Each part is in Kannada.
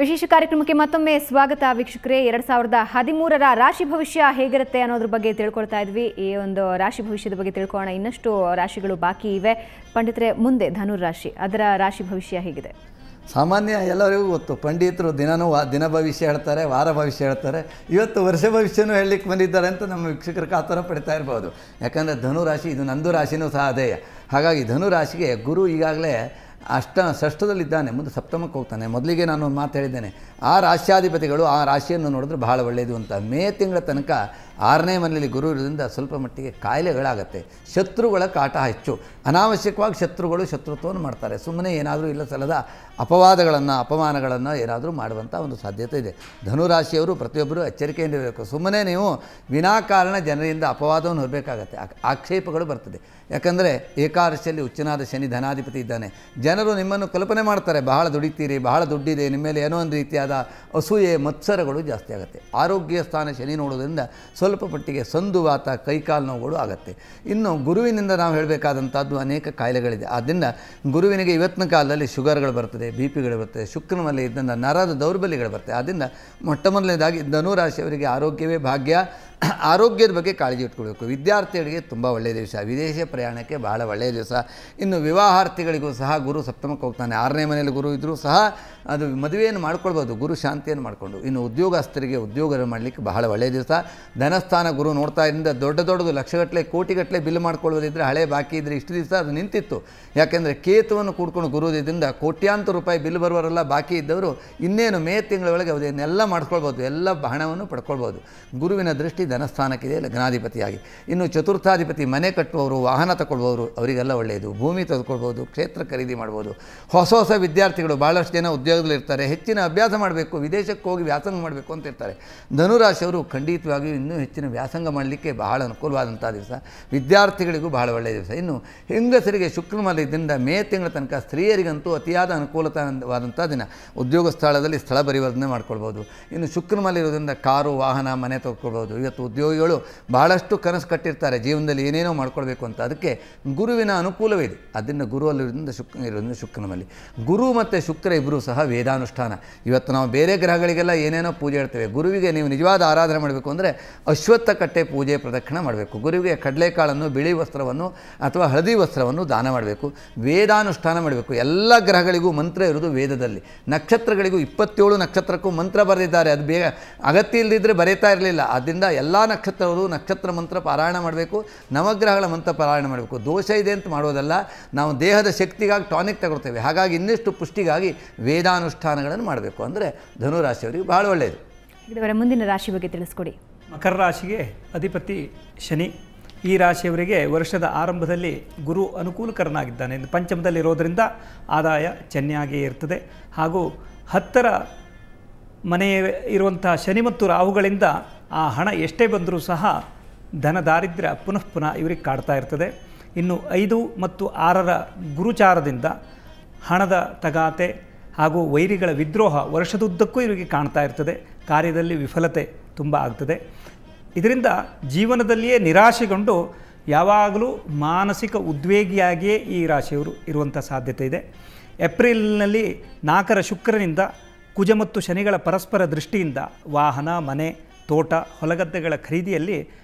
ವಿಶೇಷ ಕಾರ್ಯಕ್ರಮಕ್ಕೆ ಮತ್ತೊಮ್ಮೆ ಸ್ವಾಗತ ವೀಕ್ಷಕರೇ. 2013ರ ರಾಶಿ ಭವಿಷ್ಯ ಹೇಗಿರುತ್ತೆ ಅನ್ನೋದ್ರ ಬಗ್ಗೆ ತಿಳ್ಕೊಳ್ತಾ ಇದ್ವಿ. ಈ ಒಂದು ರಾಶಿ ಭವಿಷ್ಯದ ಬಗ್ಗೆ ತಿಳ್ಕೊಳ್ಳೋಣ. ಇನ್ನಷ್ಟು ರಾಶಿಗಳು ಬಾಕಿ ಇವೆ. ಪಂಡಿತರೆ, ಮುಂದೆ ಧನುರ್ ರಾಶಿ, ಅದರ ರಾಶಿ ಭವಿಷ್ಯ ಹೇಗಿದೆ? ಸಾಮಾನ್ಯ ಎಲ್ಲರಿಗೂ ಗೊತ್ತು. ಪಂಡಿತರು ದಿನ ಭವಿಷ್ಯ ಹೇಳ್ತಾರೆ, ವಾರ ಭವಿಷ್ಯ ಹೇಳ್ತಾರೆ. ಇವತ್ತು ವರ್ಷ ಭವಿಷ್ಯನೂ ಹೇಳಲಿಕ್ಕೆ ಬಂದಿದ್ದಾರೆ ಅಂತ ನಮ್ಮ ವೀಕ್ಷಕರು ಕಾತರ ಪಡ್ತಾ ಇರ್ಬೋದು. ಯಾಕಂದರೆ ಧನುರಾಶಿ ಇದು ನಂದು ರಾಶಿನೂ ಸಹ ಅದೇ. ಹಾಗಾಗಿ ಧನುರಾಶಿಗೆ ಗುರು ಈಗಾಗಲೇ ಷಷ್ಠದಲ್ಲಿದ್ದಾನೆ, ಮುಂದೆ ಸಪ್ತಮಕ್ಕೆ ಹೋಗ್ತಾನೆ. ಮೊದಲಿಗೆ ನಾನು ಒಂದು ಮಾತು ಹೇಳಿದ್ದೇನೆ, ಆ ರಾಶ್ಯಾಧಿಪತಿಗಳು ಆ ರಾಶಿಯನ್ನು ನೋಡಿದ್ರೆ ಬಹಳ ಒಳ್ಳೆಯದು ಅಂತ. ಮೇ ತಿಂಗಳ ತನಕ 6ನೇ ಮನೆಯಲ್ಲಿ ಗುರು ಇರೋದ್ರಿಂದ ಸ್ವಲ್ಪ ಮಟ್ಟಿಗೆ ಕಾಯಿಲೆಗಳಾಗತ್ತೆ, ಶತ್ರುಗಳ ಕಾಟ ಹೆಚ್ಚು. ಅನಾವಶ್ಯಕವಾಗಿ ಶತ್ರುಗಳು ಶತ್ರುತ್ವವನ್ನು ಮಾಡ್ತಾರೆ. ಸುಮ್ಮನೆ ಏನಾದರೂ ಇಲ್ಲ ಸಲ್ಲದ ಅಪವಾದಗಳನ್ನು ಅಪಮಾನಗಳನ್ನು ಏನಾದರೂ ಮಾಡುವಂಥ ಒಂದು ಸಾಧ್ಯತೆ ಇದೆ. ಧನುರಾಶಿಯವರು ಪ್ರತಿಯೊಬ್ಬರು ಎಚ್ಚರಿಕೆಯಿಂದ ಇರಬೇಕು. ಸುಮ್ಮನೆ ನೀವು ವಿನಾಕಾರಣ ಜನರಿಂದ ಅಪವಾದವನ್ನು ಹೊರಬೇಕಾಗತ್ತೆ, ಆಕ್ಷೇಪಗಳು ಬರ್ತದೆ. ಯಾಕಂದರೆ ಏಕಾದಶಿಯಲ್ಲಿ ಉಚ್ಚನಾದ ಶನಿ ಧನಾಧಿಪತಿ ಇದ್ದಾನೆ. ಜನರು ನಿಮ್ಮನ್ನು ಕಲ್ಪನೆ ಮಾಡ್ತಾರೆ, ಬಹಳ ದುಡಿತೀರಿ, ಬಹಳ ದುಡ್ಡಿದೆ, ನಿಮ್ಮ ಮೇಲೆ ಏನೋ ಒಂದು ರೀತಿಯಾದ ಅಸೂಯೆ ಮತ್ಸರಗಳು ಜಾಸ್ತಿ ಆಗುತ್ತೆ. ಆರೋಗ್ಯ ಸ್ಥಾನ ಶನಿ ನೋಡೋದ್ರಿಂದ ಸ್ವಲ್ಪ ಮಟ್ಟಿಗೆ ಸಂದುವಾತ, ಕೈಕಾಲು ನೋವುಗಳು ಆಗುತ್ತೆ. ಇನ್ನು ಗುರುವಿನಿಂದ ನಾವು ಹೇಳಬೇಕಾದಂಥದ್ದು ಅನೇಕ ಕಾಯಿಲೆಗಳಿದೆ. ಆದ್ದರಿಂದ ಗುರುವಿನಿಗೆ ಇವತ್ತಿನ ಕಾಲದಲ್ಲಿ ಶುಗರ್ಗಳು ಬರ್ತದೆ, ಬಿ ಪಿಗಳು ಬರ್ತದೆ, ಶುಕ್ರನ ಮೇಲೆ ಇದ್ದಂಥ ನರದ ದೌರ್ಬಲ್ಯಗಳು ಬರ್ತದೆ. ಆದ್ದರಿಂದ ಮೊಟ್ಟ ಮೊದಲನೇದಾಗಿ ಧನುರಾಶಿಯವರಿಗೆ ಆರೋಗ್ಯವೇ ಭಾಗ್ಯ. ಆರೋಗ್ಯದ ಬಗ್ಗೆ ಕಾಳಜಿ ಇಟ್ಕೊಳ್ಬೇಕು. ವಿದ್ಯಾರ್ಥಿಗಳಿಗೆ ತುಂಬ ಒಳ್ಳೆಯ ದಿವಸ, ವಿದೇಶ ಪ್ರಯಾಣಕ್ಕೆ ಬಹಳ ಒಳ್ಳೆಯ ದಿವಸ. ಇನ್ನು ವಿವಾಹಾರ್ಥಿಗಳಿಗೂ ಸಹ ಗುರು ಸಪ್ತಮಕ್ಕೆ ಹೋಗ್ತಾನೆ. 6ನೇ ಮನೆಯಲ್ಲಿ ಗುರು ಇದ್ದರೂ ಸಹ ಅದು ಮದುವೆಯನ್ನು ಮಾಡ್ಕೊಳ್ಬೋದು, ಗುರು ಶಾಂತಿಯನ್ನು ಮಾಡಿಕೊಂಡು. ಇನ್ನು ಉದ್ಯೋಗಸ್ಥರಿಗೆ ಉದ್ಯೋಗ ಮಾಡಲಿಕ್ಕೆ ಬಹಳ ಒಳ್ಳೆಯ ದಿವಸ. ಧನಸ್ಥಾನ ಗುರು ನೋಡ್ತಾ ಇದ್ರಿಂದ ದೊಡ್ಡದು ಲಕ್ಷಗಟ್ಟಲೆ ಕೋಟಿಗಟ್ಟಲೆ ಬಿಲ್ ಮಾಡ್ಕೊಳ್ಳೋದಿದ್ದರೆ ಹಳೆ ಬಾಕಿ ಇದ್ದರೆ ಇಷ್ಟು ದಿವಸ ಅದು ನಿಂತಿತ್ತು. ಯಾಕೆಂದರೆ ಕೇತುವನ್ನು ಕೂಡ್ಕೊಂಡು ಗುರುವುದರಿಂದ ಕೋಟ್ಯಾಂತರ ರೂಪಾಯಿ ಬಿಲ್ ಬರುವವರೆಲ್ಲ ಬಾಕಿ ಇದ್ದವರು ಇನ್ನೇನು ಮೇ ತಿಂಗಳ ಒಳಗೆ ಅದನ್ನೆಲ್ಲ ಮಾಡ್ಕೊಳ್ಬೋದು, ಎಲ್ಲ ಹಣವನ್ನು ಪಡ್ಕೊಳ್ಬೋದು. ಗುರುವಿನ ದೃಷ್ಟಿ ಧನಸ್ಥಾನಕ್ಕಿದೆ, ಲಗ್ನಾಧಿಪತಿಯಾಗಿ. ಇನ್ನು ಚತುರ್ಥಾಧಿಪತಿ ಮನೆ ಕಟ್ಟುವವರು, ವಾಹನ ತಗೊಳ್ಳುವವರು, ಅವರಿಗೆಲ್ಲ ಒಳ್ಳೆಯದು. ಭೂಮಿ ತೆಗೆದುಕೊಳ್ಬೋದು, ಕ್ಷೇತ್ರ ಖರೀದಿ ಮಾಡ್ಬೋದು. ಹೊಸ ವಿದ್ಯಾರ್ಥಿಗಳು ಭಾಳಷ್ಟು ಜನ ಉದ್ಯೋಗದಲ್ಲಿರ್ತಾರೆ, ಹೆಚ್ಚಿನ ಅಭ್ಯಾಸ ಮಾಡಬೇಕು, ವಿದೇಶಕ್ಕೆ ಹೋಗಿ ವ್ಯಾಸಂಗ ಮಾಡಬೇಕು ಅಂತ ಇರ್ತಾರೆ. ಧನುರಾಶಿಯವರು ಖಂಡಿತವಾಗಿಯೂ ಇನ್ನೂ ಹೆಚ್ಚಿನ ವ್ಯಾಸಂಗ ಮಾಡಲಿಕ್ಕೆ ಬಹಳ ಅನುಕೂಲವಾದಂಥ ದಿವಸ. ವಿದ್ಯಾರ್ಥಿಗಳಿಗೂ ಬಹಳ ಒಳ್ಳೆಯ ದಿವಸ. ಇನ್ನು ಹೆಂಗಸರಿಗೆ ಶುಕ್ರಮಲದಿಂದ ಮೇ ತಿಂಗಳ ತನಕ ಸ್ತ್ರೀಯರಿಗಂತೂ ಅತಿಯಾದ ಅನುಕೂಲವಾದಂಥ ದಿನ. ಉದ್ಯೋಗ ಸ್ಥಳದಲ್ಲಿ ಸ್ಥಳ ಪರಿವರ್ತನೆ ಮಾಡ್ಕೊಳ್ಬೋದು. ಇನ್ನು ಶುಕ್ರಮಲ ಇರೋದ್ರಿಂದ ಕಾರು, ವಾಹನ, ಮನೆ ತೆಗೆದುಕೊಳ್ಬೋದು. ಇವತ್ತು ಉದ್ಯೋಗಿಗಳು ಭಾಳಷ್ಟು ಕನಸು ಕಟ್ಟಿರ್ತಾರೆ, ಜೀವನದಲ್ಲಿ ಏನೇನೋ ಮಾಡ್ಕೊಳ್ಬೇಕು ಅಂತ. ಅದಕ್ಕೆ ಗುರುವಿನ ಅನುಕೂಲವೇ ಇದೆ. ಅದನ್ನು ಗುರುವಲ್ಲಿರೋದ್ರಿಂದ ಇರೋದ್ರಿಂದ ಶುಕ್ರನಲ್ಲಿ. ಗುರು ಮತ್ತು ಶುಕ್ರ ಇಬ್ಬರೂ ಸಹ ವೇದಾನುಷ್ಠಾನ. ಇವತ್ತು ನಾವು ಬೇರೆ ಗ್ರಹಗಳಿಗೆಲ್ಲ ಏನೇನೋ ಪೂಜೆ ಇಡ್ತೇವೆ. ಗುರುವಿಗೆ ನೀವು ನಿಜವಾದ ಆರಾಧನೆ ಮಾಡಬೇಕು ಅಂದರೆ ಅಶ್ವತ್ಥ ಕಟ್ಟೆ ಪೂಜೆ ಪ್ರದಕ್ಷಿಣೆ ಮಾಡಬೇಕು. ಗುರುವಿಗೆ ಕಡಲೆಕಾಳನ್ನು, ಬಿಳಿ ವಸ್ತ್ರವನ್ನು ಅಥವಾ ಹಳದಿ ವಸ್ತ್ರವನ್ನು ದಾನ ಮಾಡಬೇಕು. ವೇದಾನುಷ್ಠಾನ ಮಾಡಬೇಕು. ಎಲ್ಲ ಗ್ರಹಗಳಿಗೂ ಮಂತ್ರ ಇರೋದು ವೇದದಲ್ಲಿ. ನಕ್ಷತ್ರಗಳಿಗೂ 27 ನಕ್ಷತ್ರಕ್ಕೂ ಮಂತ್ರ ಬರೆದಿದ್ದಾರೆ. ಅದು ಬೇಗ ಅಗತ್ಯ ಇಲ್ಲದಿದ್ದರೆ ಬರೀತಾ ಇರಲಿಲ್ಲ. ಆದ್ದರಿಂದ ಎಲ್ಲ ನಕ್ಷತ್ರಗಳು ನಕ್ಷತ್ರ ಮಂತ್ರ ಪಾರಾಯಣ ಮಾಡಬೇಕು, ನವಗ್ರಹಗಳ ಮಂತ್ರ ಪಾರಾಯಣ ಮಾಡಬೇಕು. ದೋಷ ಇದೆ ಅಂತ ಮಾಡೋದಲ್ಲ, ನಾವು ದೇಹದ ಶಕ್ತಿಗಾಗಿ ಟಾನಿಕ್ ತಗೊಳ್ತೇವೆ. ಹಾಗಾಗಿ ಇನ್ನಷ್ಟು ಪುಷ್ಟಿಗಾಗಿ ವೇದಾನುಷ್ಠಾನಗಳನ್ನು ಮಾಡಬೇಕು. ಅಂದರೆ ಧನುರಾಶಿಯವರಿಗೆ ಬಹಳ ಒಳ್ಳೆಯದು. ಇದರ ಮುಂದಿನ ರಾಶಿ ಬಗ್ಗೆ ತಿಳಿಸ್ಕೊಡಿ. ಮಕರ ರಾಶಿಗೆ ಅಧಿಪತಿ ಶನಿ. ಈ ರಾಶಿಯವರಿಗೆ ವರ್ಷದ ಆರಂಭದಲ್ಲಿ ಗುರು ಅನುಕೂಲಕರನಾಗಿದ್ದಾನೆ. ಪಂಚಮದಲ್ಲಿರೋದರಿಂದ ಆದಾಯ ಚೆನ್ನಾಗಿಯೇ ಇರ್ತದೆ. ಹಾಗೂ 10ರ ಮನೆ ಇರುವಂಥ ಶನಿ ಮತ್ತು ರಾಹುಗಳಿಂದ ಆ ಹಣ ಎಷ್ಟೇ ಬಂದರೂ ಸಹ ಧನ ದಾರಿದ್ರ್ಯ ಪುನಃ ಇವರಿಗೆ ಕಾಡ್ತಾ ಇರ್ತದೆ. ಇನ್ನು 5 ಮತ್ತು 6ರ ಗುರುಚಾರದಿಂದ ಹಣದ ತಗಾತೆ ಹಾಗೂ ವೈರಿಗಳ ವಿದ್ರೋಹ ವರ್ಷದುದ್ದಕ್ಕೂ ಇವರಿಗೆ ಕಾಣ್ತಾ ಇರ್ತದೆ. ಕಾರ್ಯದಲ್ಲಿ ವಿಫಲತೆ ತುಂಬ ಆಗ್ತದೆ. ಇದರಿಂದ ಜೀವನದಲ್ಲಿಯೇ ನಿರಾಶೆಗೊಂಡು ಯಾವಾಗಲೂ ಮಾನಸಿಕ ಉದ್ವೇಗಿಯಾಗಿಯೇ ಈ ರಾಶಿಯವರು ಇರುವಂಥ ಸಾಧ್ಯತೆ ಇದೆ. ಏಪ್ರಿಲ್ನಲ್ಲಿ 4ರ ಶುಕ್ರನಿಂದ ಕುಜ ಮತ್ತು ಶನಿಗಳ ಪರಸ್ಪರ ದೃಷ್ಟಿಯಿಂದ ವಾಹನ, ಮನೆ, ತೋಟ, ಹೊಲಗದ್ದೆಗಳ ಖರೀದಿಯಲ್ಲಿ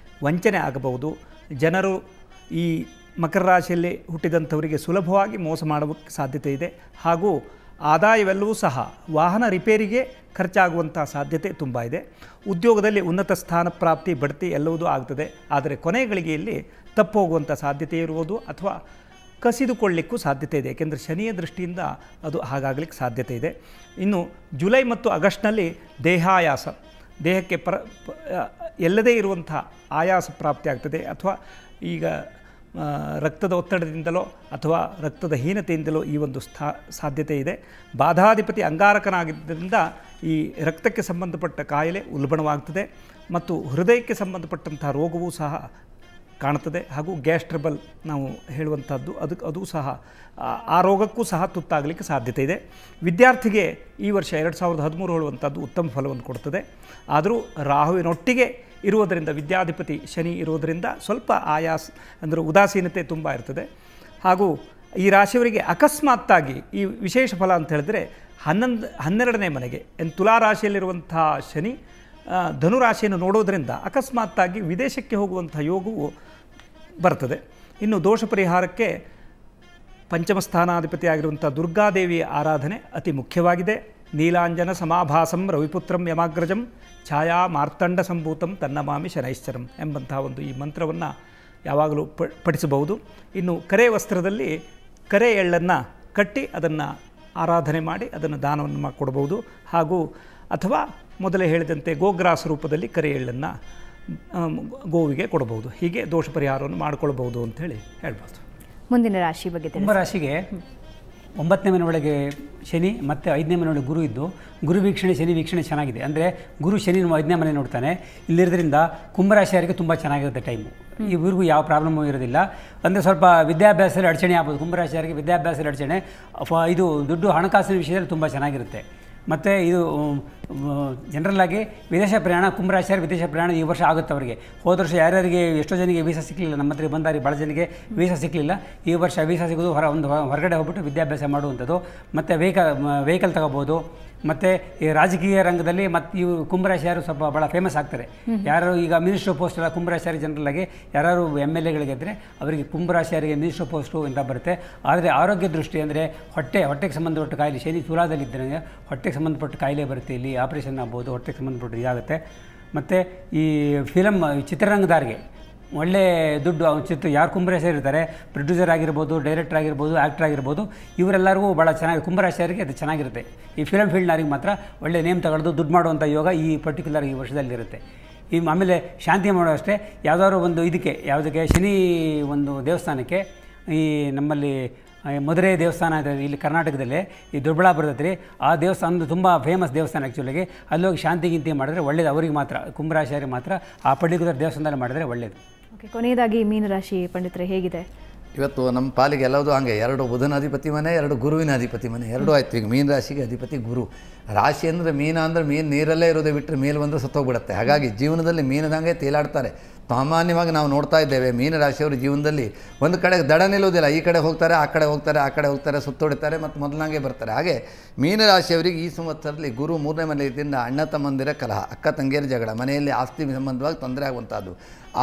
ವಂಚನೆ ಆಗಬಹುದು. ಜನರು ಈ ಮಕರ ರಾಶಿಯಲ್ಲಿ ಹುಟ್ಟಿದಂಥವರಿಗೆ ಸುಲಭವಾಗಿ ಮೋಸ ಮಾಡುವ ಸಾಧ್ಯತೆ ಇದೆ. ಹಾಗೂ ಆದಾಯವೆಲ್ಲವೂ ಸಹ ವಾಹನ ರಿಪೇರಿಗೆ ಖರ್ಚಾಗುವಂಥ ಸಾಧ್ಯತೆ ತುಂಬ ಇದೆ. ಉದ್ಯೋಗದಲ್ಲಿ ಉನ್ನತ ಸ್ಥಾನ ಪ್ರಾಪ್ತಿ, ಬಡ್ತಿ ಎಲ್ಲವೂ ಆಗ್ತದೆ. ಆದರೆ ಕೊನೆ ಗಳಿಗೆಯಲ್ಲಿ ತಪ್ಪು ಹೋಗುವಂಥ ಸಾಧ್ಯತೆ ಇರುವುದು ಅಥವಾ ಕಸಿದುಕೊಳ್ಳಿಕ್ಕೂ ಸಾಧ್ಯತೆ ಇದೆ. ಏಕೆಂದರೆ ಶನಿಯ ದೃಷ್ಟಿಯಿಂದ ಅದು ಹಾಗಾಗಲಿಕ್ಕೆ ಸಾಧ್ಯತೆ ಇದೆ. ಇನ್ನು ಜುಲೈ ಮತ್ತು ಆಗಸ್ಟ್ನಲ್ಲಿ ದೇಹಾಯಾಸ, ದೇಹಕ್ಕೆ ಎಲ್ಲದೇ ಇರುವಂಥ ಆಯಾಸ ಪ್ರಾಪ್ತಿ ಆಗ್ತದೆ. ಅಥವಾ ಈಗ ರಕ್ತದ ಒತ್ತಡದಿಂದಲೋ ಅಥವಾ ರಕ್ತದ ಹೀನತೆಯಿಂದಲೋ ಈ ಒಂದು ಸಾಧ್ಯತೆ ಇದೆ. ಬಾಧಾಧಿಪತಿ ಅಂಗಾರಕನಾಗಿದ್ದರಿಂದ ಈ ರಕ್ತಕ್ಕೆ ಸಂಬಂಧಪಟ್ಟ ಕಾಯಿಲೆ ಉಲ್ಬಣವಾಗ್ತದೆ ಮತ್ತು ಹೃದಯಕ್ಕೆ ಸಂಬಂಧಪಟ್ಟಂಥ ರೋಗವೂ ಸಹ ಕಾಣ್ತದೆ. ಹಾಗೂ ಗ್ಯಾಸ್ ಟ್ರಬಲ್ ನಾವು ಹೇಳುವಂಥದ್ದು ಅದು ಸಹ ಆ ರೋಗಕ್ಕೂ ಸಹ ತುತ್ತಾಗಲಿಕ್ಕೆ ಸಾಧ್ಯತೆ ಇದೆ. ವಿದ್ಯಾರ್ಥಿಗೆ ಈ ವರ್ಷ 2013 ಹೇಳುವಂಥದ್ದು ಉತ್ತಮ ಫಲವನ್ನು ಕೊಡ್ತದೆ. ಆದರೂ ರಾಹುವಿನೊಟ್ಟಿಗೆ ಇರುವುದರಿಂದ, ವಿದ್ಯಾಧಿಪತಿ ಶನಿ ಇರುವುದರಿಂದ ಸ್ವಲ್ಪ ಆಯಾಸ ಅಂದರೆ ಉದಾಸೀನತೆ ತುಂಬ ಇರ್ತದೆ. ಹಾಗೂ ಈ ರಾಶಿಯವರಿಗೆ ಅಕಸ್ಮಾತ್ತಾಗಿ ಈ ವಿಶೇಷ ಫಲ ಅಂತ ಹೇಳಿದ್ರೆ 12ನೇ ಮನೆಗೆ ತುಲಾ ರಾಶಿಯಲ್ಲಿರುವಂಥ ಶನಿ ಧನುರಾಶಿಯನ್ನು ನೋಡೋದರಿಂದ ಅಕಸ್ಮಾತ್ತಾಗಿ ವಿದೇಶಕ್ಕೆ ಹೋಗುವಂಥ ಯೋಗವು ಬರ್ತದೆ. ಇನ್ನು ದೋಷ ಪರಿಹಾರಕ್ಕೆ ಪಂಚಮ ಸ್ಥಾನಾಧಿಪತಿ ಆಗಿರುವಂಥ ದುರ್ಗಾದೇವಿಯ ಆರಾಧನೆ ಅತಿ ಮುಖ್ಯವಾಗಿದೆ. ನೀಲಾಂಜನ ಸಮಾಭಾಸಂ ರವಿಪುತ್ರಂ ಯಮಾಗ್ರಜಂ ಛಾಯಾ ಮಾರ್ತಂಡ ಸಂಭೂತಂ ತನ್ನಮಾಮಿ ಶನೈಶ್ಚರಂ ಎಂಬಂತಹ ಒಂದು ಈ ಮಂತ್ರವನ್ನು ಯಾವಾಗಲೂ ಪಠಿಸಬಹುದು. ಇನ್ನು ಕರೆ ವಸ್ತ್ರದಲ್ಲಿ ಕರೆ ಎಳ್ಳನ್ನು ಕಟ್ಟಿ ಅದನ್ನು ಆರಾಧನೆ ಮಾಡಿ ಅದನ್ನು ದಾನವನ್ನು ಕೊಡಬಹುದು. ಹಾಗೂ ಅಥವಾ ಮೊದಲೇ ಹೇಳಿದಂತೆ ಗೋಗ್ರಾಸ ರೂಪದಲ್ಲಿ ಕರೆ ಎಳ್ಳನ್ನು ಗೋವಿಗೆ ಕೊಡಬಹುದು. ಹೀಗೆ ದೋಷ ಪರಿಹಾರವನ್ನು ಮಾಡಿಕೊಳ್ಬಹುದು ಅಂಥೇಳಿ ಹೇಳ್ಬೋದು. ಮುಂದಿನ ರಾಶಿ ಬಗ್ಗೆ ಕುಂಭರಾಶಿಗೆ 9ನೇ ಮನೆಯೊಳಗೆ ಶನಿ ಮತ್ತು 5ನೇ ಮನೆಯೊಳಗೆ ಗುರು ಇದ್ದು ಗುರು ವೀಕ್ಷಣೆ ಶನಿ ವೀಕ್ಷಣೆ ಚೆನ್ನಾಗಿದೆ. ಅಂದರೆ ಗುರು ಶನಿ 5ನೇ ಮನೆ ನೋಡ್ತಾನೆ. ಇಲ್ಲಿರೋದ್ರಿಂದ ಕುಂಭರಾಶಿಯವರಿಗೆ ತುಂಬ ಚೆನ್ನಾಗಿರುತ್ತೆ ಟೈಮು. ಇವ್ರಿಗೂ ಯಾವ ಪ್ರಾಬ್ಲಮ್ಮು ಇರೋದಿಲ್ಲ. ಅಂದರೆ ಸ್ವಲ್ಪ ವಿದ್ಯಾಭ್ಯಾಸದಲ್ಲಿ ಅಡಚಣೆ ಆಗ್ಬೋದು. ಕುಂಭರಾಶಿಯವರಿಗೆ ವಿದ್ಯಾಭ್ಯಾಸದಲ್ಲಿ ಅಡಚಣೆ, ಇದು ದುಡ್ಡು ಹಣಕಾಸಿನ ವಿಷಯದಲ್ಲಿ ತುಂಬ ಚೆನ್ನಾಗಿರುತ್ತೆ. ಮತ್ತು ಇದು ಜನರಲ್ಲಾಗಿ ವಿದೇಶ ಪ್ರಯಾಣ, ಕುಂಭರಾಶಿಯವರು ವಿದೇಶ ಪ್ರಯಾಣ ಈ ವರ್ಷ ಆಗುತ್ತೆ ಅವರಿಗೆ. ಹೋದ ವರ್ಷ ಯಾರ್ಯಾರಿಗೆ ಎಷ್ಟೋ ಜನಕ್ಕೆ ವೀಸಾ ಸಿಕ್ಕಲಿಲ್ಲ, ನಮ್ಮ ಹತ್ರ ಬಂದಾರಿ ಭಾಳ ಜನಕ್ಕೆ ವೀಸಾ ಸಿಕ್ಕಲಿಲ್ಲ. ಈ ವರ್ಷ ವೀಸಾ ಸಿಗೋದು ಹೊರಗಡೆ ಹೋಗ್ಬಿಟ್ಟು ವಿದ್ಯಾಭ್ಯಾಸ ಮಾಡುವಂಥದ್ದು. ಮತ್ತು ವೆಹಿಕಲ್ ತಗೋಬೋದು. ಮತ್ತು ಈ ರಾಜಕೀಯ ರಂಗದಲ್ಲಿ ಮತ್ತು ಇವು ಕುಂಭರಾಶಿಯವರು ಸ್ವಲ್ಪ ಭಾಳ ಫೇಮಸ್ ಆಗ್ತಾರೆ. ಯಾರು ಈಗ ಮಿನಿಸ್ಟ್ರ್ ಪೋಸ್ಟ್ ಎಲ್ಲ ಕುಂಭರಾಶಿಯವರು ಜನರಲ್ಲಾಗಿ ಯಾರು MLAಗಳಿಗಿದ್ದರೆ ಅವರಿಗೆ ಕುಂಭರಾಶಿಯವರಿಗೆ ಮಿನಿಸ್ಟ್ರ್ ಪೋಸ್ಟು ಅಂತ ಬರುತ್ತೆ. ಆದರೆ ಆರೋಗ್ಯ ದೃಷ್ಟಿ ಅಂದರೆ ಹೊಟ್ಟೆಗೆ ಸಂಬಂಧಪಟ್ಟ ಕಾಯಿಲೆ, ಶನಿ ತುಲಾದಲ್ಲಿದ್ದರೆ ಹೊಟ್ಟೆಗೆ ಸಂಬಂಧಪಟ್ಟ ಕಾಯಿಲೆ ಬರುತ್ತೆ. ಇಲ್ಲಿ ಆಪ್ರೇಷನ್ ಆಗ್ಬೋದು, ಹೊಟ್ಟೆಗೆ ಸಂಬಂಧಪಟ್ಟ ಇದಾಗುತ್ತೆ. ಮತ್ತು ಈ ಚಿತ್ರರಂಗದಾರಿಗೆ ಒಳ್ಳೆ ದುಡ್ಡು ಯಾರು ಕುಂಭರಾಶಿಯವರು ಇರ್ತಾರೆ, ಪ್ರೊಡ್ಯೂಸರ್ ಆಗಿರ್ಬೋದು, ಡೈರೆಕ್ಟರ್ ಆಗಿರ್ಬೋದು, ಆ್ಯಕ್ಟರ್ ಆಗಿರ್ಬೋದು, ಇವರೆಲ್ಲರಿಗೂ ಭಾಳ ಚೆನ್ನಾಗಿ ಕುಂಭರಾಶಿಯವರಿಗೆ ಅದು ಚೆನ್ನಾಗಿರುತ್ತೆ. ಈ ಫಿಲಮ್ ಫೀಲ್ಡ್ನವ್ರಿಗೆ ಮಾತ್ರ ಒಳ್ಳೆ ನೇಮ್ ತಗೊಳ್ಳೋದು ದುಡ್ಡು ಮಾಡುವಂಥ ಯೋಗ ಈ ಪರ್ಟಿಕ್ಯುಲರ್ ಈ ವರ್ಷದಲ್ಲಿರುತ್ತೆ. ಆಮೇಲೆ ಶಾಂತಿ ಮಾಡೋ ಅಷ್ಟೇ ಯಾವುದಾದ್ರು ಒಂದು ಯಾವುದಕ್ಕೆ ಶನಿ ಒಂದು ದೇವಸ್ಥಾನಕ್ಕೆ, ಈ ನಮ್ಮಲ್ಲಿ ಮಧುರೈ ದೇವಸ್ಥಾನ ಇದೆ ಇಲ್ಲಿ ಕರ್ನಾಟಕದಲ್ಲೇ, ಈ ದೊಡ್ಡಬಳ್ಳಾಪುರದಲ್ಲಿ ಆ ದೇವಸ್ಥಾನದ ತುಂಬ ಫೇಮಸ್ ದೇವಸ್ಥಾನ ಆ್ಯಕ್ಚುಲಿಗೆ. ಅಲ್ಲೋಗಿ ಶಾಂತಿ ಮಾಡಿದ್ರೆ ಒಳ್ಳೇದು. ಅವರಿಗೆ ಮಾತ್ರ, ಕುಂಭರಾಶಿಯವರಿಗೆ ಮಾತ್ರ ಆ ಪರ್ಟಿಕ್ಯುಲರ್ ದೇವಸ್ಥಾನದಲ್ಲಿ ಮಾಡಿದ್ರೆ ಒಳ್ಳೆಯದು. ಓಕೆ, ಕೊನೆಯದಾಗಿ ಮೀನರಾಶಿ ಪಂಡಿತರೆ ಹೇಗಿದೆ ಇವತ್ತು? ನಮ್ಮ ಪಾಲಿಗೆ ಎಲ್ಲದೂ ಹಂಗೆ, 2 ಬುಧನ ಅಧಿಪತಿ ಮನೆ, 2 ಗುರುವಿನ ಅಧಿಪತಿ ಮನೆ, 2 ಆಯಿತು. ಈಗ ಮೀನ ರಾಶಿಗೆ ಅಧಿಪತಿ ಗುರು. ರಾಶಿ ಅಂದರೆ ಮೀನ ಅಂದರೆ ಮೀನು ನೀರಲ್ಲೇ ಇರೋದೇ ಬಿಟ್ಟರೆ ಮೇಲೆ ಬಂದರೆ ಸತ್ತೋಗ್ಬಿಡುತ್ತೆ. ಹಾಗಾಗಿ ಜೀವನದಲ್ಲಿ ಮೀನದಂಗೆ ತೇಲಾಡ್ತಾರೆ. ಸಾಮಾನ್ಯವಾಗಿ ನಾವು ನೋಡ್ತಾ ಇದ್ದೇವೆ ಮೀನರಾಶಿಯವರು ಜೀವನದಲ್ಲಿ ಒಂದು ಕಡೆ ದಡ ನಿಲ್ಲೋದಿಲ್ಲ. ಈ ಕಡೆ ಹೋಗ್ತಾರೆ, ಆ ಕಡೆ ಹೋಗ್ತಾರೆ, ಸುತ್ತೋಡ್ತಾರೆ ಮತ್ತು ಮೊದಲಾಗೆ ಬರ್ತಾರೆ. ಹಾಗೆ ಮೀನರಾಶಿಯವರಿಗೆ ಈ ಸಂವತ್ಸರದಲ್ಲಿ ಗುರು 3ನೇ ಮನೆಯಿಂದ ಅಣ್ಣ ತಮ್ಮಂದಿರ ಕಲಹ, ಅಕ್ಕ ತಂಗಿಯರ ಜಗಳ, ಮನೆಯಲ್ಲಿ ಆಸ್ತಿ ಸಂಬಂಧವಾಗಿ ತೊಂದರೆ ಆಗುವಂಥದ್ದು.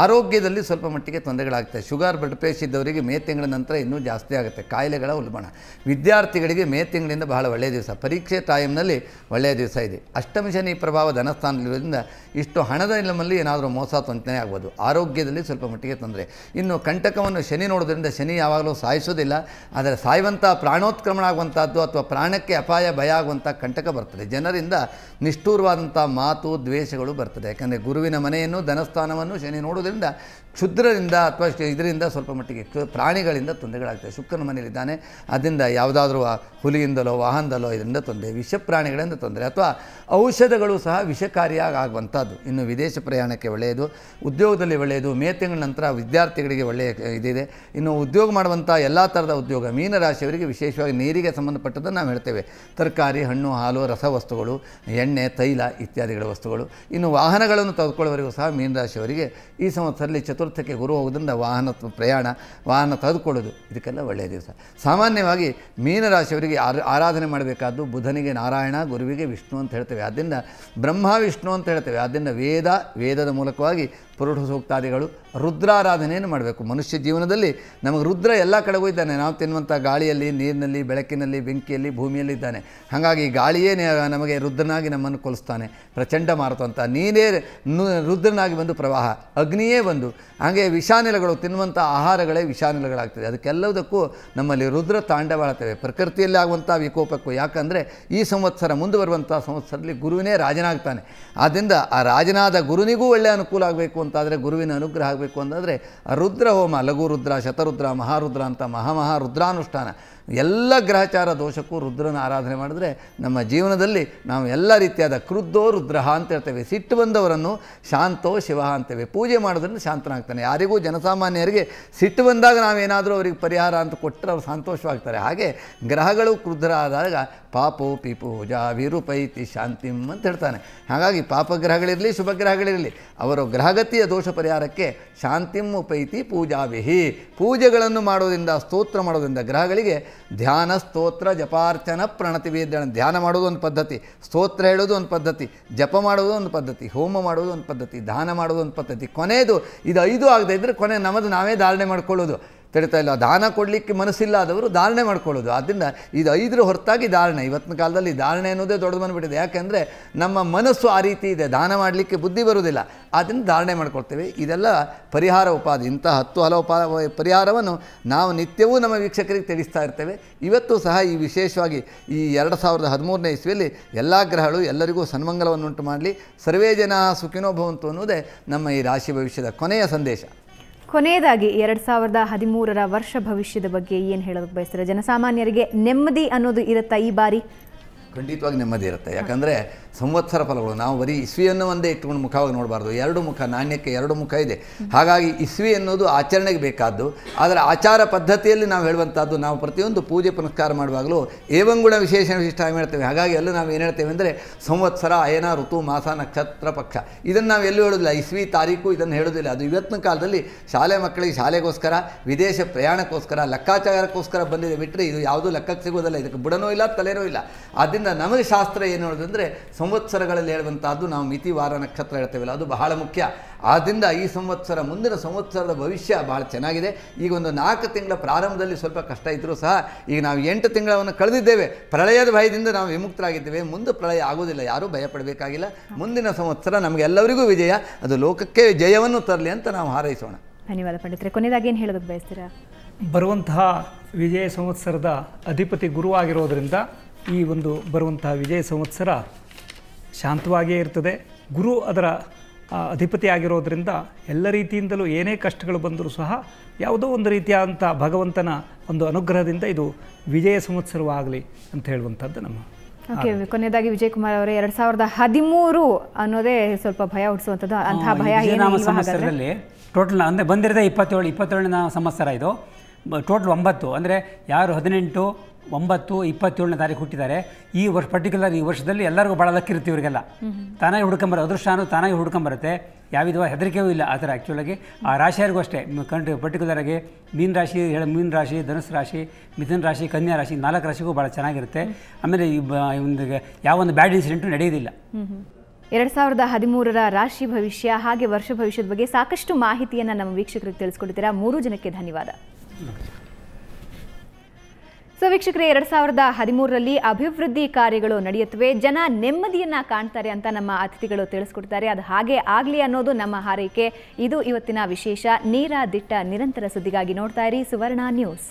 ಆರೋಗ್ಯದಲ್ಲಿ ಸ್ವಲ್ಪ ಮಟ್ಟಿಗೆ ತೊಂದರೆಗಳಾಗ್ತದೆ. ಶುಗರ್ ಬ್ಲಡ್ ಪ್ರೆಷರ್ ಇದ್ದವರಿಗೆ ಮೇ ತಿಂಗಳ ನಂತರ ಇನ್ನೂ ಜಾಸ್ತಿ ಆಗುತ್ತೆ ಕಾಯಿಲೆಗಳ ಉಲ್ಬಣ. ವಿದ್ಯಾರ್ಥಿಗಳಿಗೆ ಮೇ ತಿಂಗಳಿಂದ ಬಹಳ ಒಳ್ಳೆಯ ದಿವಸ, ಪರೀಕ್ಷೆ ಟೈಮ್ನಲ್ಲಿ ಒಳ್ಳೆಯ ದಿವಸ ಇದೆ. ಅಷ್ಟಮ ಶನಿ ಪ್ರಭಾವ ಧನಸ್ಥಾನದಲ್ಲಿರೋದ್ರಿಂದ ಇಷ್ಟು ಹಣದ ನಿಲಮಲ್ಲಿ ಏನಾದರೂ ಮೋಸ ತೊಂದರೆ ಆಗ್ಬೋದು. ಆರೋಗ್ಯದಲ್ಲಿ ಸ್ವಲ್ಪ ಮಟ್ಟಿಗೆ ತೊಂದರೆ. ಇನ್ನು ಕಂಟಕವನ್ನು ಶನಿ ನೋಡೋದ್ರಿಂದ ಶನಿ ಯಾವಾಗಲೂ ಸಾಯಿಸೋದಿಲ್ಲ, ಆದರೆ ಸಾಯುವಂಥ ಪ್ರಾಣೋತ್ಕ್ರಮಣ ಆಗುವಂಥದ್ದು ಅಥವಾ ಪ್ರಾಣಕ್ಕೆ ಅಪಾಯ ಭಯ ಆಗುವಂಥ ಕಂಟಕ ಬರ್ತದೆ. ಜನರಿಂದ ನಿಷ್ಠೂರವಾದಂಥ ಮಾತು ದ್ವೇಷಗಳು ಬರ್ತದೆ. ಯಾಕಂದರೆ ಗುರುವಿನ ಮನೆಯನ್ನು ಧನಸ್ಥಾನವನ್ನು ಶನಿ ನೋಡೋದ್ರಿಂದ ಕ್ಷುದ್ರದಿಂದ ಅಥವಾ ಇದರಿಂದ ಸ್ವಲ್ಪ ಮಟ್ಟಿಗೆ ಪ್ರಾಣಿಗಳಿಂದ ತೊಂದರೆಗಳಾಗ್ತದೆ. ಶುಕ್ರನ ಮನೆಯಲ್ಲಿದ್ದಾನೆ, ಅದರಿಂದ ಯಾವುದಾದ್ರೂ ಹುಲಿಯಿಂದಲೋ ವಾಹನದಲ್ಲೋ ಇದರಿಂದ ತೊಂದರೆ, ವಿಷ ಪ್ರಾಣಿಗಳಿಂದ ತೊಂದರೆ ಅಥವಾ ಔಷಧಗಳು ಸಹ ವಿಷಕಾರಿಯಾಗಿ ಆಗುವಂಥದ್ದು. ಇನ್ನು ವಿದೇಶ ಪ್ರಯಾಣಕ್ಕೆ ಒಳ್ಳೆಯದು, ಉದ್ಯೋಗದಲ್ಲಿ ಒಳ್ಳೆಯದು. ಮೇ ತಿಂಗಳ ನಂತರ ವಿದ್ಯಾರ್ಥಿಗಳಿಗೆ ಒಳ್ಳೆಯ ಇದಿದೆ. ಇನ್ನು ಉದ್ಯೋಗ ಮಾಡುವಂಥ ಎಲ್ಲ ಥರದ ಉದ್ಯೋಗ ಮೀನರಾಶಿಯವರಿಗೆ ವಿಶೇಷವಾಗಿ ನೀರಿಗೆ ಸಂಬಂಧಪಟ್ಟದ್ದನ್ನು ನಾವು ಹೇಳ್ತೇವೆ. ತರಕಾರಿ, ಹಣ್ಣು, ಹಾಲು, ರಸವಸ್ತುಗಳು, ಎಣ್ಣೆ, ತೈಲ ಇತ್ಯಾದಿಗಳ ವಸ್ತುಗಳು. ಇನ್ನು ವಾಹನಗಳನ್ನು ತೆಗೆದುಕೊಳ್ಳುವವರೆಗೂ ಸಹ ಮೀನರಾಶಿಯವರಿಗೆ ಈ ಸಂವತ್ಸರದಲ್ಲಿ ಚತುರ್ಥಕ್ಕೆ ಗುರು ಹೋಗೋದ್ರಿಂದ ವಾಹನ ತೆಗೆದುಕೊಳ್ಳೋದು ಇದಕ್ಕೆಲ್ಲ ಒಳ್ಳೆಯ ದಿವಸ. ಸಾಮಾನ್ಯವಾಗಿ ಮೀನರಾಶಿಯವರಿಗೆ ಆರಾಧನೆ ಮಾಡಬೇಕಾದ್ದು ಬುಧನಿಗೆ ನಾರಾಯಣ, ಗುರುವಿಗೆ ವಿಷ್ಣು ಅಂತ ಹೇಳ್ತೇವೆ. ಆದ್ದರಿಂದ ಬ್ರಹ್ಮ ವಿಷ್ಣು ಅಂತ ಹೇಳ್ತೇವೆ. ಆದ್ದರಿಂದ ವೇದದ ಮೂಲಕವಾಗಿ ಪುರುಷ ಸೂಕ್ತಾದಿಗಳು, ರುದ್ರಾರಾಧನೆಯನ್ನು ಮಾಡಬೇಕು. ಮನುಷ್ಯ ಜೀವನದಲ್ಲಿ ನಮಗೆ ರುದ್ರ ಎಲ್ಲ ಕಡೆಗೂ ಇದ್ದಾನೆ. ನಾವು ತಿನ್ನುವಂಥ ಗಾಳಿಯಲ್ಲಿ, ನೀರಿನಲ್ಲಿ, ಬೆಳಕಿನಲ್ಲಿ, ಬೆಂಕಿಯಲ್ಲಿ, ಭೂಮಿಯಲ್ಲಿ ಇದ್ದಾನೆ. ಹಾಗಾಗಿ ಗಾಳಿಯೇ ನಮಗೆ ರುದ್ರನಾಗಿ ನಮ್ಮನ್ನು ಕೊಲಿಸ್ತಾನೆ. ಪ್ರಚಂಡ ಮಾರುತ ಅಂತ ನೀನೇ ರುದ್ರನಾಗಿ ಬಂದು ಪ್ರವಾಹ, ಅಗ್ನಿಯೇ ಬಂದು, ಹಾಗೆ ವಿಷಾನಿಲಗಳು, ತಿನ್ನುವಂಥ ಆಹಾರಗಳೇ ವಿಷಾನಿಲಗಳಾಗ್ತದೆ. ಅದಕ್ಕೆಲ್ಲದಕ್ಕೂ ನಮ್ಮಲ್ಲಿ ರುದ್ರ ತಾಂಡವಾಡ್ತೇವೆ. ಪ್ರಕೃತಿಯಲ್ಲಿ ಆಗುವಂಥ ವಿಕೋಪಕ್ಕೂ. ಯಾಕಂದರೆ ಈ ಸಂವತ್ಸರ ಮುಂದೆ ಬರುವಂಥ ಸಂವತ್ಸರದಲ್ಲಿ ಗುರುವಿನೇ ರಾಜನಾಗ್ತಾನೆ. ಆದ್ದರಿಂದ ಆ ರಾಜನಾದ ಗುರುನಿಗೂ ಒಳ್ಳೆಯ ಅನುಕೂಲ ಆಗಬೇಕು ಅಂತಾದರೆ, ಗುರುವಿನ ಅನುಗ್ರಹ ಆಗಬೇಕು ಅಂತಾದರೆ ರುದ್ರ ಹೋಮ, ಲಘು ರುದ್ರ, ಶತರುದ್ರ, ಮಹಾರುದ್ರ ಅಂತ ಮಹಾರುದ್ರಾನುಷ್ಠಾನ ಎಲ್ಲ ಗ್ರಹಚಾರ ದೋಷಕ್ಕೂ ರುದ್ರನ ಆರಾಧನೆ ಮಾಡಿದ್ರೆ ನಮ್ಮ ಜೀವನದಲ್ಲಿ ನಾವು ಎಲ್ಲ ರೀತಿಯಾದ ಕ್ರುದ್ಧೋ ರುದ್ರಹ ಅಂತ ಹೇಳ್ತೇವೆ. ಸಿಟ್ಟು ಬಂದವರನ್ನು ಶಾಂತೋ ಶಿವ ಅಂತೇವೆ. ಪೂಜೆ ಮಾಡೋದ್ರಿಂದ ಶಾಂತನಾಗ್ತಾನೆ. ಯಾರಿಗೂ ಜನಸಾಮಾನ್ಯರಿಗೆ ಸಿಟ್ಟು ಬಂದಾಗ ನಾವೇನಾದರೂ ಅವರಿಗೆ ಪರಿಹಾರ ಅಂತ ಕೊಟ್ಟರೆ ಅವರು ಸಂತೋಷವಾಗ್ತಾರೆ. ಹಾಗೆ ಗ್ರಹಗಳು ಕ್ರುದ್ಧರಾದಾಗ ಪಾಪೋ ಪೂಜಾ ವಿರೂಪೈತಿ ಶಾಂತಿಂ ಅಂತ ಹೇಳ್ತಾನೆ. ಹಾಗಾಗಿ ಪಾಪಗ್ರಹಗಳಿರಲಿ ಶುಭಗ್ರಹಗಳಿರಲಿ ಅವರ ಗ್ರಹಗತಿಯ ದೋಷ ಪರಿಹಾರಕ್ಕೆ ಶಾಂತಿಂ ಉಪೈತಿ ಪೂಜಾವಿಹಿ. ಪೂಜೆಗಳನ್ನು ಮಾಡೋದ್ರಿಂದ ಸ್ತೋತ್ರ ಮಾಡೋದ್ರಿಂದ ಗ್ರಹಗಳಿಗೆ ಧ್ಯಾನ ಸ್ತೋತ್ರ ಜಪಾರ್ಚನ ಪ್ರಣತಿವೇದ. ಧ್ಯಾನ ಮಾಡೋದು ಒಂದು ಪದ್ಧತಿ, ಸ್ತೋತ್ರ ಹೇಳೋದು ಒಂದು ಪದ್ಧತಿ, ಜಪ ಮಾಡೋದು ಒಂದು ಪದ್ಧತಿ, ಹೋಮ ಮಾಡೋದು ಒಂದು ಪದ್ಧತಿ, ದಾನ ಮಾಡೋದು ಒಂದು ಪದ್ಧತಿ. ಕೊನೆಯದು ಇದು 5 ಆಗದೆ ಇದ್ದರೆ ಕೊನೆ ನಮ್ಮದು ನಾವೇ ಧಾರಣೆ ಮಾಡ್ಕೊಳ್ಳೋದು. ತಿಳಿತಾ ಇಲ್ಲ, ದಾನ ಕೊಡಲಿಕ್ಕೆ ಮನಸ್ಸಿಲ್ಲಾದವರು ಧಾರಣೆ ಮಾಡ್ಕೊಳ್ಳೋದು. ಆದ್ದರಿಂದ ಇದು 5 ಹೊರತಾಗಿ ಧಾರಣೆ. ಇವತ್ತಿನ ಕಾಲದಲ್ಲಿ ಧಾರಣೆ ಅನ್ನೋದೇ ದೊಡ್ಡದು ಬಂದುಬಿಟ್ಟಿದೆ. ಯಾಕೆಂದರೆ ನಮ್ಮ ಮನಸ್ಸು ಆ ರೀತಿ ಇದೆ, ದಾನ ಮಾಡಲಿಕ್ಕೆ ಬುದ್ಧಿ ಬರುವುದಿಲ್ಲ. ಆದ್ದರಿಂದ ಧಾರಣೆ ಮಾಡ್ಕೊಳ್ತೇವೆ. ಇದೆಲ್ಲ ಪರಿಹಾರ ಉಪಾಧಿ. ಇಂಥ 10 ಹಲವು ಪರಿಹಾರವನ್ನು ನಾವು ನಿತ್ಯವೂ ನಮ್ಮ ವೀಕ್ಷಕರಿಗೆ ತಿಳಿಸ್ತಾ ಇರ್ತೇವೆ. ಇವತ್ತು ಸಹ ಈ ವಿಶೇಷವಾಗಿ ಈ 2013ನೇ ಇಸ್ವಿಯಲ್ಲಿ ಎಲ್ಲ ಗ್ರಹಗಳು ಎಲ್ಲರಿಗೂ ಸನ್ಮಂಗಲವನ್ನುಂಟು ಮಾಡಲಿ. ಸರ್ವೇ ಜನ ಸುಖಿನೋ ಭವಂತು ಅನ್ನೋದೇ ನಮ್ಮ ಈ ರಾಶಿ ಭವಿಷ್ಯದ ಕೊನೆಯ ಸಂದೇಶ. ಕೊನೆಯದಾಗಿ 2013ರ ವರ್ಷ ಭವಿಷ್ಯದ ಬಗ್ಗೆ ಏನು ಹೇಳೋದಕ್ಕೆ ಬಯಸ್ತಾರೆ? ಜನಸಾಮಾನ್ಯರಿಗೆ ನೆಮ್ಮದಿ ಅನ್ನೋದು ಇರುತ್ತಾ ಈ ಬಾರಿ? ಖಂಡಿತವಾಗಿ ನೆಮ್ಮದಿ ಇರುತ್ತೆ. ಯಾಕಂದರೆ ಸಂವತ್ಸರ ಫಲಗಳು ನಾವು ಬರೀ ಇಸ್ವಿಯನ್ನು ಒಂದೇ ಇಟ್ಕೊಂಡು ಮುಖವಾಗಿ ನೋಡಬಾರ್ದು. 2 ಮುಖ, ನಾಣ್ಯಕ್ಕೆ 2 ಮುಖ ಇದೆ. ಹಾಗಾಗಿ ಇಸ್ವಿ ಅನ್ನೋದು ಆಚರಣೆಗೆ ಬೇಕಾದ್ದು. ಆದರೆ ಆಚಾರ ಪದ್ಧತಿಯಲ್ಲಿ ನಾವು ಹೇಳುವಂಥದ್ದು, ನಾವು ಪ್ರತಿಯೊಂದು ಪೂಜೆ ಪುನಸ್ಕಾರ ಮಾಡುವಾಗಲೂ ಏವಂಗುಣ ವಿಶೇಷ ವಿಶಿಷ್ಟ ಹೇಳ್ತೇವೆ. ಹಾಗಾಗಿ ಎಲ್ಲ ನಾವು ಏನು ಹೇಳ್ತೇವೆ ಅಂದರೆ ಸಂವತ್ಸರ, ಅಯನ, ಋತು, ಮಾಸ, ನಕ್ಷತ್ರ, ಪಕ್ಷ ಇದನ್ನು ನಾವು ಎಲ್ಲೂ ಹೇಳೋದಿಲ್ಲ. ಇಸ್ವಿ ತಾರೀಕು ಇದನ್ನು ಹೇಳೋದಿಲ್ಲ. ಅದು ಇವತ್ತಿನ ಕಾಲದಲ್ಲಿ ಶಾಲೆ ಮಕ್ಕಳಿಗೆ ಶಾಲೆಗೋಸ್ಕರ, ವಿದೇಶ ಪ್ರಯಾಣಕ್ಕೋಸ್ಕರ, ಲೆಕ್ಕಾಚಾರಕ್ಕೋಸ್ಕರ ಬಂದಿದೆ ಬಿಟ್ಟರೆ ಇದು ಯಾವುದೂ ಲೆಕ್ಕಕ್ಕೆ ಸಿಗೋದಿಲ್ಲ. ಇದಕ್ಕೆ ಬುಡನೂ ಇಲ್ಲ, ತಲೆನೂ ಇಲ್ಲ. ಆದ್ದರಿಂದ ನಮಗೆ ಶಾಸ್ತ್ರ ಏನು ಹೇಳೋದಂದರೆ ಸಂವತ್ಸರಗಳಲ್ಲಿ ಹೇಳುವಂಥದ್ದು ನಾವು ಮಿತಿ, ವಾರ, ನಕ್ಷತ್ರ ಹೇಳ್ತೇವಲ್ಲ ಅದು ಬಹಳ ಮುಖ್ಯ. ಆದ್ದರಿಂದ ಈ ಸಂವತ್ಸರ, ಮುಂದಿನ ಸಂವತ್ಸರದ ಭವಿಷ್ಯ ಬಹಳ ಚೆನ್ನಾಗಿದೆ. ಈಗ ಒಂದು 4 ತಿಂಗಳ ಪ್ರಾರಂಭದಲ್ಲಿ ಸ್ವಲ್ಪ ಕಷ್ಟ ಇದ್ದರೂ ಸಹ ಈಗ ನಾವು 8 ತಿಂಗಳನ್ನು ಕಳೆದಿದ್ದೇವೆ. ಪ್ರಳಯದ ಭಯದಿಂದ ನಾವು ವಿಮುಕ್ತರಾಗಿದ್ದೇವೆ. ಮುಂದೆ ಪ್ರಳಯ ಆಗೋದಿಲ್ಲ, ಯಾರೂ ಭಯಪಡಬೇಕಾಗಿಲ್ಲ. ಮುಂದಿನ ಸಂವತ್ಸರ ನಮಗೆಲ್ಲರಿಗೂ ವಿಜಯ, ಅದು ಲೋಕಕ್ಕೆ ಜಯವನ್ನು ತರಲಿ ಅಂತ ನಾವು ಹಾರೈಸೋಣ. ಧನ್ಯವಾದ ಪಂಡಿತರೆ. ಕೊನೆಯದಾಗಿ ಏನು ಹೇಳೋದಕ್ಕೆ ಬಯಸ್ತೀರಾ? ಬರುವಂತಹ ವಿಜಯ ಸಂವತ್ಸರದ ಅಧಿಪತಿ ಗುರು ಆಗಿರೋದರಿಂದ ಈ ಒಂದು ಬರುವಂತಹ ವಿಜಯ ಸಂವತ್ಸರ ಶಾಂತವಾಗಿಯೇ ಇರ್ತದೆ. ಗುರು ಅದರ ಅಧಿಪತಿ ಆಗಿರೋದರಿಂದ ಎಲ್ಲ ರೀತಿಯಿಂದಲೂ ಏನೇ ಕಷ್ಟಗಳು ಬಂದರೂ ಸಹ ಯಾವುದೋ ಒಂದು ರೀತಿಯಾದಂಥ ಭಗವಂತನ ಒಂದು ಅನುಗ್ರಹದಿಂದ ಇದು ವಿಜಯ ಸಂವತ್ಸರವಾಗಲಿ ಅಂತ ಹೇಳುವಂಥದ್ದು ನಮ್ಮ. ಓಕೆ, ಕೊನೆಯದಾಗಿ ವಿಜಯ್ ಕುಮಾರ್ ಅವರೇ, 2013 ಅನ್ನೋದೇ ಸ್ವಲ್ಪ ಭಯ ಹುಟ್ಟಿಸುವಂಥದ್ದು. ಅಂತಹ ಭಯ ಸಂವತ್ಸರದಲ್ಲಿ ಟೋಟಲ್ ಅಂದರೆ ಬಂದಿರೋದೇ 27ನೇ ಸಂವತ್ಸರ. ಇದು ಟೋಟಲ್ 9 ಅಂದರೆ ಯಾರು 18, 9, 27ನೇ ತಾರೀಕು ಹುಟ್ಟಿದ್ದಾರೆ ಈ ವರ್ಷ ಪರ್ಟಿಕ್ಯುಲರ್ ಈ ವರ್ಷದಲ್ಲಿ ಎಲ್ಲರಿಗೂ ಭಾಳ ಲಕ್ ಇರುತ್ತೆ. ಇವರಿಗೆಲ್ಲ ತಾನಾಗಿ ಹುಡ್ಕೊಂಬರೋ ಅದೃಷ್ಟ ಅನ್ನೋದು ತಾನಾಗಿ ಹುಡ್ಕೊಂಬರುತ್ತೆ. ಯಾವ ವಿಧವಾದ ಹೆದರಿಕೆಯೂ ಇಲ್ಲ. ಆ ಥರ ಆ್ಯಕ್ಚುಲಾಗಿ ಆ ರಾಶಿಯರಿಗೂ ಅಷ್ಟೇ ಪರ್ಟಿಕ್ಯುಲರಾಗಿ ಮೀನ ರಾಶಿ, ಧನುಸ್ಸು ರಾಶಿ, ಮಿಥುನ ರಾಶಿ, ಕನ್ಯಾ ರಾಶಿ 4 ರಾಶಿಗೂ ಭಾಳ ಚೆನ್ನಾಗಿರುತ್ತೆ. ಆಮೇಲೆ ಯಾವೊಂದು ಬ್ಯಾಡ್ ಇನ್ಸಿಡೆಂಟು ನಡೆಯೋದಿಲ್ಲ. 2013ರ ರಾಶಿ ಭವಿಷ್ಯ ಹಾಗೆ ವರ್ಷ ಭವಿಷ್ಯದ ಬಗ್ಗೆ ಸಾಕಷ್ಟು ಮಾಹಿತಿಯನ್ನು ನಮ್ಮ ವೀಕ್ಷಕರಿಗೆ ತಿಳಿಸ್ಕೊಡ್ತೀರಾ. 3 ಜನಕ್ಕೆ ಧನ್ಯವಾದ. ಸೊ ವೀಕ್ಷಕರೇ, 2013ರಲ್ಲಿ ಅಭಿವೃದ್ಧಿ ಕಾರ್ಯಗಳು ನಡೆಯುತ್ತವೆ, ಜನ ನೆಮ್ಮದಿಯನ್ನ ಕಾಣ್ತಾರೆ ಅಂತ ನಮ್ಮ ಅತಿಥಿಗಳು ತಿಳಿಸ್ಕೊಡ್ತಾರೆ. ಅದು ಹಾಗೆ ಆಗಲಿ ಅನ್ನೋದು ನಮ್ಮ ಹಾರೈಕೆ. ಇದು ಇವತ್ತಿನ ವಿಶೇಷ. ನೇರ, ದಿಟ್ಟ, ನಿರಂತರ ಸುದ್ದಿಗಾಗಿ ನೋಡ್ತಾ ಇರಿ ಸುವರ್ಣ ನ್ಯೂಸ್.